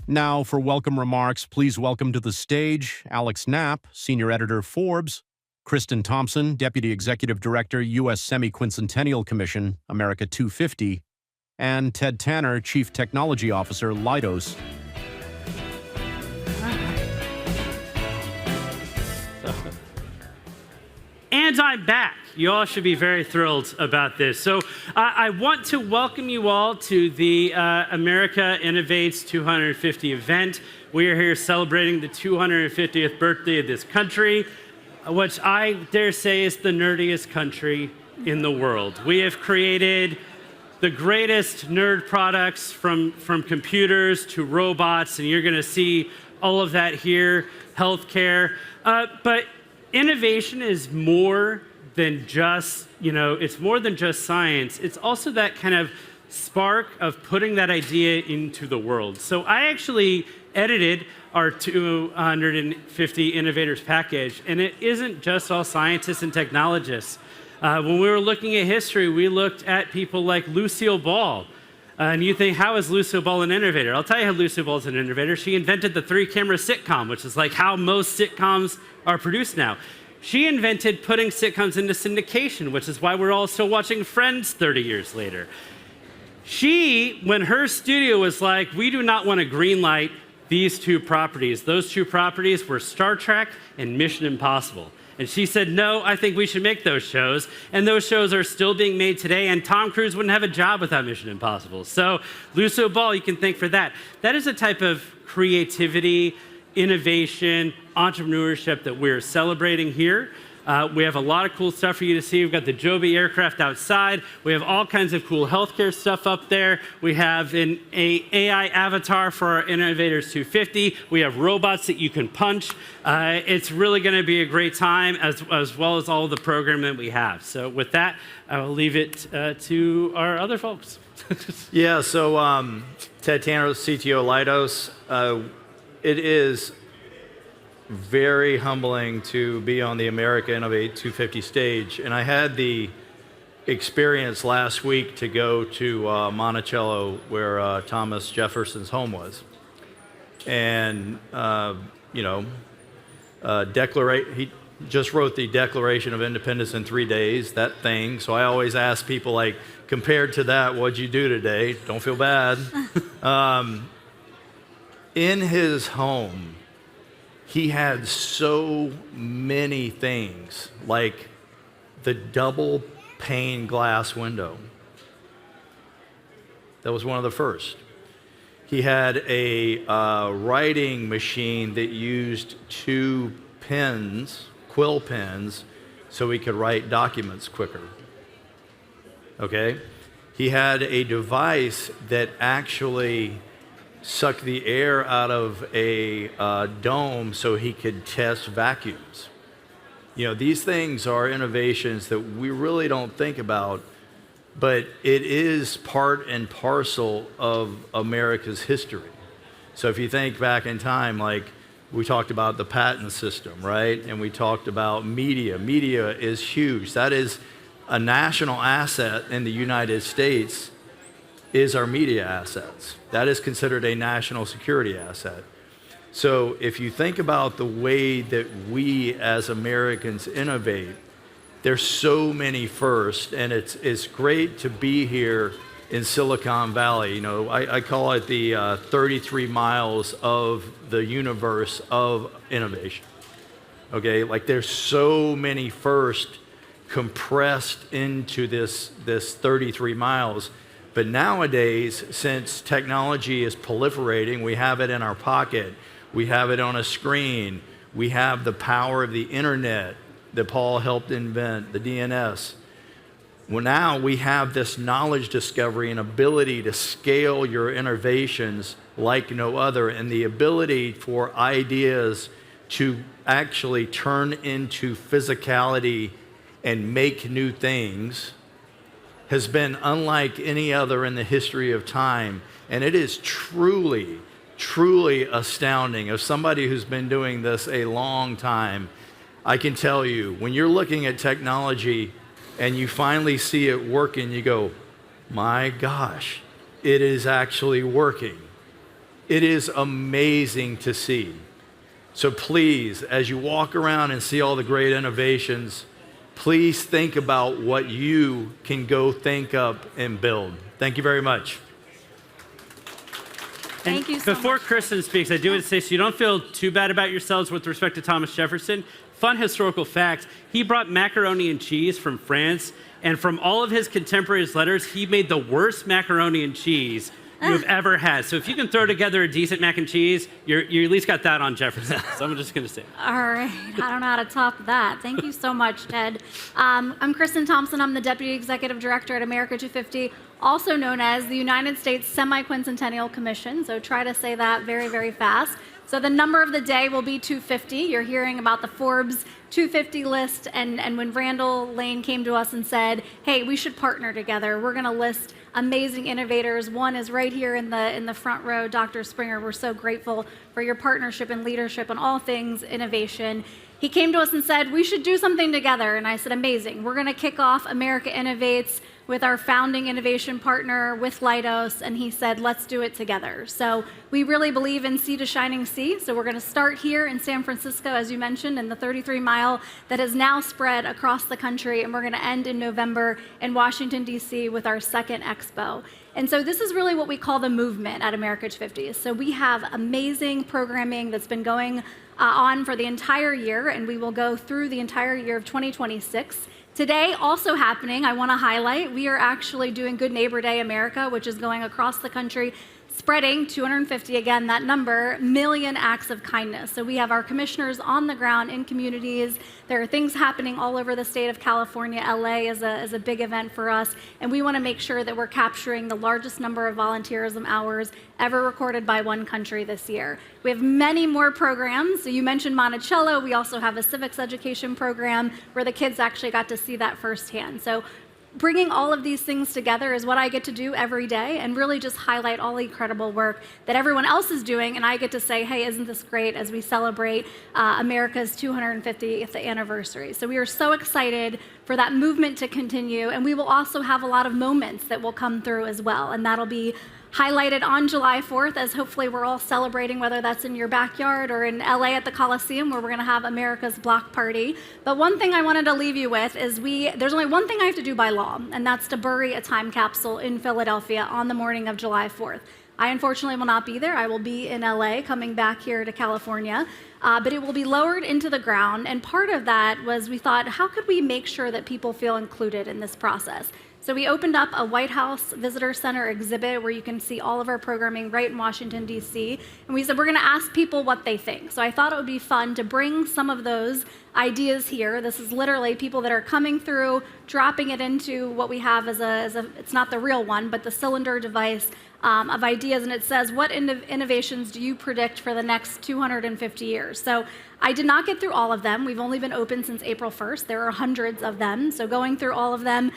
Now, for welcome remarks, please welcome to the stage Alex Knapp, Senior Editor, Forbes, Kristin Thompson, Deputy Executive Director, U.S. Semiquincentennial Commission, America 250, and Ted Tanner, Chief Technology Officer, Leidos. And I'm back. You all should be very thrilled about this. So I want to welcome you all to the America Innovates 250 event. We are here celebrating the 250th birthday of this country, which I dare say is the nerdiest country in the world. We have created the greatest nerd products from computers to robots, and you're going to see all of that here, healthcare. But innovation is more than just, it's more than just science. It's also that kind of spark of putting that idea into the world. So I actually edited our 250 Innovators package, and it isn't just all scientists and technologists. When we were looking at history, we looked at people like Lucille Ball. And you think, how is Lucille Ball an innovator? I'll tell you how Lucille Ball is an innovator. She invented the 3-camera sitcom, which is like how most sitcoms are produced now. She invented putting sitcoms into syndication, which is why we're all still watching Friends 30 years later. She, when her studio was like, we do not want to greenlight these two properties. Those two properties were Star Trek and Mission Impossible. And she said, no, I think we should make those shows. And those shows are still being made today, and Tom Cruise wouldn't have a job without Mission Impossible. So Lucille Ball, you can thank for that. That is a type of creativity, innovation, entrepreneurship that we're celebrating here. We have a lot of cool stuff for you to see. We've got the Joby aircraft outside. We have all kinds of cool healthcare stuff up there. We have an AI avatar for our Innovators 250. We have robots that you can punch. It's really going to be a great time, as well as all of the programming that we have. So with that, I will leave it to our other folks. Yeah, so Ted Tanner, CTO Leidos. It is very humbling to be on the America Innovate 250 stage. And I had the experience last week to go to Monticello, where Thomas Jefferson's home was. And, he just wrote the Declaration of Independence in 3 days, that thing. So I always ask people, like, compared to that, what'd you do today? Don't feel bad. In his home, he had so many things, like the double pane glass window. That was one of the first. He had a writing machine that used 2 pens, quill pens, so he could write documents quicker. Okay? He had a device that actually suck the air out of a dome so he could test vacuums. These things are innovations that we really don't think about, but it is part and parcel of America's history. So if you think back in time, like we talked about the patent system, right? And we talked about media. Media is huge. That is a national asset in the United States, is our media assets. That is considered a national security asset. So if you think about the way that we as Americans innovate, there's so many firsts, and it's great to be here in Silicon Valley. I call it the 33 miles of the universe of innovation. Okay, like there's so many firsts compressed into this 33 miles. But nowadays, since technology is proliferating, we have it in our pocket, we have it on a screen, we have the power of the internet that Paul helped invent, the DNS. Well, now we have this knowledge discovery and ability to scale your innovations like no other, and the ability for ideas to actually turn into physicality and make new things has been unlike any other in the history of time. And it is truly, truly astounding. As somebody who's been doing this a long time, I can tell you, when you're looking at technology and you finally see it working, you go, my gosh, it is actually working. It is amazing to see. So please, as you walk around and see all the great innovations, please think about what you can go think up and build. Thank you very much. Thank you so Before much. Kristin speaks, I do want to say, so you don't feel too bad about yourselves with respect to Thomas Jefferson, fun historical fact, he brought macaroni and cheese from France, and from all of his contemporaries' letters, he made the worst macaroni and cheese you've ever had. So if you can throw together a decent mac and cheese, you at least got that on Jefferson. So I'm just going to say. All right, I don't know how to top that. Thank you so much, Ted. I'm Kristin Thompson. I'm the Deputy Executive Director at America 250, also known as the United States Semiquincentennial Commission. So try to say that very, very fast. So the number of the day will be 250. You're hearing about the Forbes 250 list, and when Randall Lane came to us and said, hey, we should partner together. We're going to list amazing innovators. One is right here in the front row, Dr. Springer. We're so grateful for your partnership and leadership on all things innovation. He came to us and said, we should do something together. And I said, amazing. We're going to kick off America Innovates with our founding innovation partner with Leidos, and he said, let's do it together. So we really believe in sea to shining sea. So we're going to start here in San Francisco, as you mentioned, in the 33-mile that has now spread across the country, and we're going to end in November in Washington, D.C. with our second expo. And so this is really what we call the movement at America 250. So we have amazing programming that's been going on for the entire year, and we will go through the entire year of 2026. Today, also happening, I want to highlight, we are actually doing Good Neighbor Day America, which is going across the country, spreading 250, again, that number, million acts of kindness. So we have our commissioners on the ground in communities. There are things happening all over the state of California. LA is a big event for us, and we want to make sure that we're capturing the largest number of volunteerism hours ever recorded by one country this year. We have many more programs. So you mentioned Monticello. We also have a civics education program where the kids actually got to see that firsthand. So bringing all of these things together is what I get to do every day, and really just highlight all the incredible work that everyone else is doing, and I get to say, hey, isn't this great, as we celebrate America's 250th anniversary. So we are so excited for that movement to continue, and we will also have a lot of moments that will come through as well, and that'll be highlighted on July 4th, as hopefully we're all celebrating, whether that's in your backyard or in LA at the Coliseum, where we're going to have America's block party. But one thing I wanted to leave you with is there's only one thing I have to do by law, and that's to bury a time capsule in Philadelphia on the morning of July 4th. I unfortunately will not be there. I will be in LA coming back here to California, but it will be lowered into the ground. And part of that was we thought, how could we make sure that people feel included in this process? So we opened up a White House Visitor Center exhibit where you can see all of our programming right in Washington, D.C. And we said, we're going to ask people what they think. So I thought it would be fun to bring some of those ideas here. This is literally people that are coming through, dropping it into what we have as it's not the real one, but the cylinder device of ideas. And it says, what innovations do you predict for the next 250 years? So I did not get through all of them. We've only been open since April 1st. There are hundreds of them. So going through all of them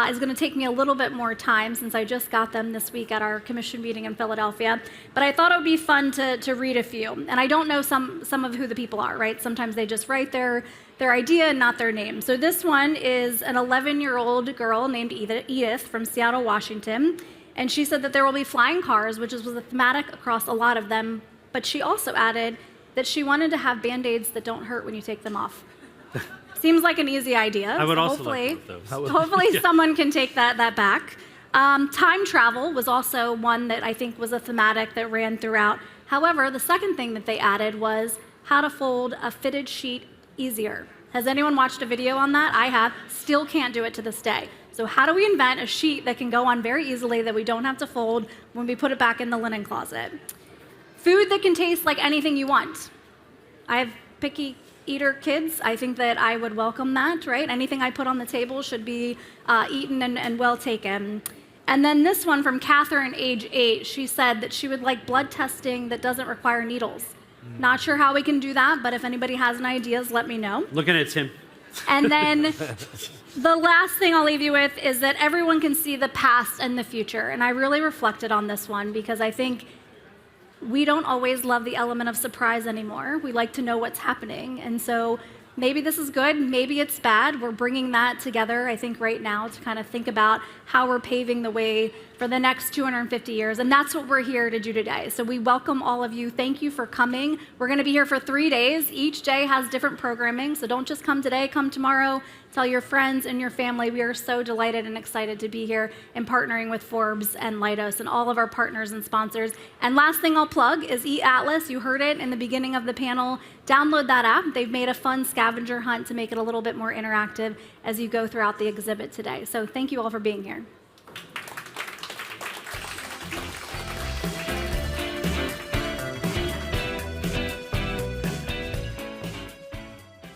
is going to take me a little bit more time, since I just got them this week at our commission meeting in Philadelphia. But I thought it would be fun to read a few. And I don't know some of who the people are, right? Sometimes they just write their idea and not their name. So this one is an 11-year-old girl named Edith from Seattle, Washington. And she said that there will be flying cars, which was a thematic across a lot of them. But she also added that she wanted to have Band-Aids that don't hurt when you take them off. Seems like an easy idea. I would so also hopefully, like one of those. Hopefully someone can take that back. Time travel was also one that I think was a thematic that ran throughout. However, the second thing that they added was how to fold a fitted sheet easier. Has anyone watched a video on that? I have. Still can't do it to this day. So how do we invent a sheet that can go on very easily that we don't have to fold when we put it back in the linen closet? Food that can taste like anything you want. I have picky eater kids. I think that I would welcome that, right? Anything I put on the table should be eaten and well taken. And then this one from Catherine, age 8, she said that she would like blood testing that doesn't require needles. Not sure how we can do that, but if anybody has any ideas, let me know. Looking at Tim. And then the last thing I'll leave you with is that everyone can see the past and the future. And I really reflected on this one because I think we don't always love the element of surprise anymore. We like to know what's happening. And so maybe this is good, maybe it's bad. We're bringing that together, I think, right now to kind of think about how we're paving the way for the next 250 years. And that's what we're here to do today. So we welcome all of you. Thank you for coming. We're going to be here for 3 days. Each day has different programming. So don't just come today, come tomorrow. Tell your friends and your family. We are so delighted and excited to be here and partnering with Forbes and Leidos and all of our partners and sponsors. And last thing I'll plug is eAtlas. You heard it in the beginning of the panel. Download that app. They've made a fun scavenger hunt to make it a little bit more interactive as you go throughout the exhibit today. So thank you all for being here.